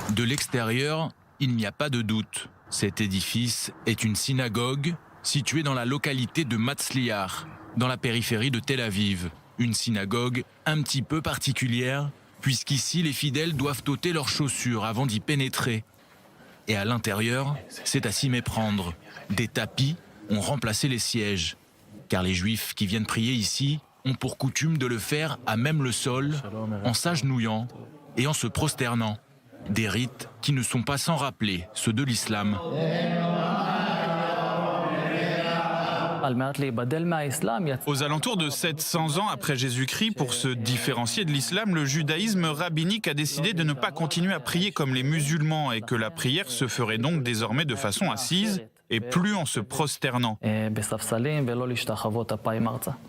De l'extérieur, il n'y a pas de doute. Cet édifice est une synagogue située dans la localité de Matzliar, dans la périphérie de Tel Aviv. Une synagogue un petit peu particulière, puisqu'ici les fidèles doivent ôter leurs chaussures avant d'y pénétrer. Et à l'intérieur, c'est à s'y méprendre. Des tapis ont remplacé les sièges, car les Juifs qui viennent prier ici ont pour coutume de le faire à même le sol, en s'agenouillant et en se prosternant. Des rites qui ne sont pas sans rappeler ceux de l'islam. Aux alentours de 700 ans après Jésus-Christ, pour se différencier de l'islam, le judaïsme rabbinique a décidé de ne pas continuer à prier comme les musulmans et que la prière se ferait donc désormais de façon assise et plus en se prosternant.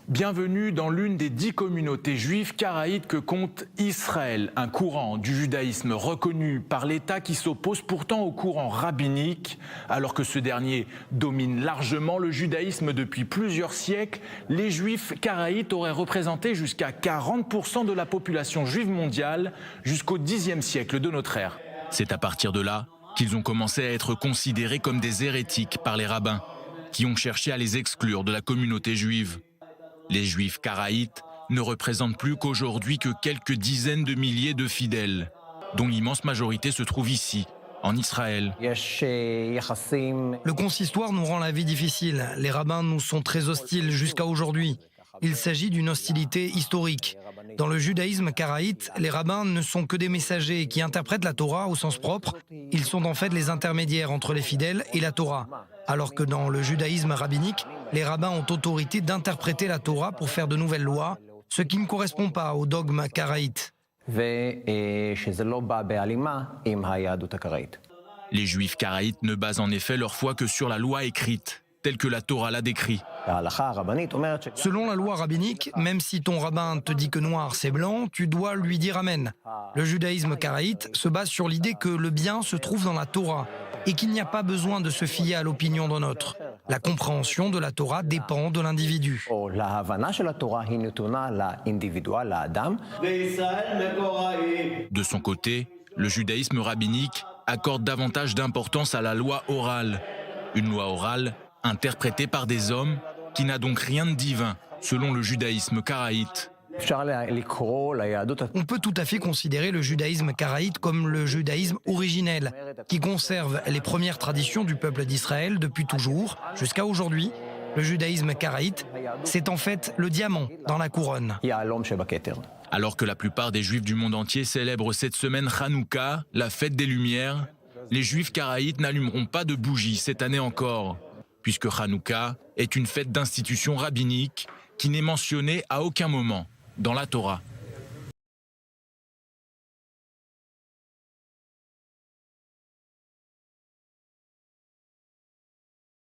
Bienvenue dans l'une des 10 communautés juives karaïtes que compte Israël, un courant du judaïsme reconnu par l'État qui s'oppose pourtant au courant rabbinique. Alors que ce dernier domine largement le judaïsme depuis plusieurs siècles, les juifs karaïtes auraient représenté jusqu'à 40% de la population juive mondiale jusqu'au Xe siècle de notre ère. C'est à partir de là qu'ils ont commencé à être considérés comme des hérétiques par les rabbins, qui ont cherché à les exclure de la communauté juive. Les juifs karaïtes ne représentent plus qu'aujourd'hui que quelques dizaines de milliers de fidèles, dont l'immense majorité se trouve ici, en Israël. Le consistoire nous rend la vie difficile. Les rabbins nous sont très hostiles jusqu'à aujourd'hui. Il s'agit d'une hostilité historique. Dans le judaïsme karaïte, les rabbins ne sont que des messagers qui interprètent la Torah au sens propre. Ils sont en fait les intermédiaires entre les fidèles et la Torah. Alors que dans le judaïsme rabbinique, les rabbins ont autorité d'interpréter la Torah pour faire de nouvelles lois, ce qui ne correspond pas au dogme karaïte. Les juifs karaïtes ne basent en effet leur foi que sur la loi écrite, telle que la Torah l'a décrit. Selon la loi rabbinique, même si ton rabbin te dit que noir c'est blanc, tu dois lui dire amen. Le judaïsme karaïte se base sur l'idée que le bien se trouve dans la Torah et qu'il n'y a pas besoin de se fier à l'opinion d'un autre. La compréhension de la Torah dépend de l'individu. De son côté, le judaïsme rabbinique accorde davantage d'importance à la loi orale. Une loi orale interprétée par des hommes qui n'a donc rien de divin, selon le judaïsme karaïte. On peut tout à fait considérer le judaïsme karaïte comme le judaïsme originel, qui conserve les premières traditions du peuple d'Israël depuis toujours, jusqu'à aujourd'hui. Le judaïsme karaïte, c'est en fait le diamant dans la couronne. Alors que la plupart des juifs du monde entier célèbrent cette semaine Hanouka, la fête des Lumières, les juifs karaïtes n'allumeront pas de bougies cette année encore, puisque Hanouka est une fête d'institution rabbinique qui n'est mentionnée à aucun moment dans la Torah.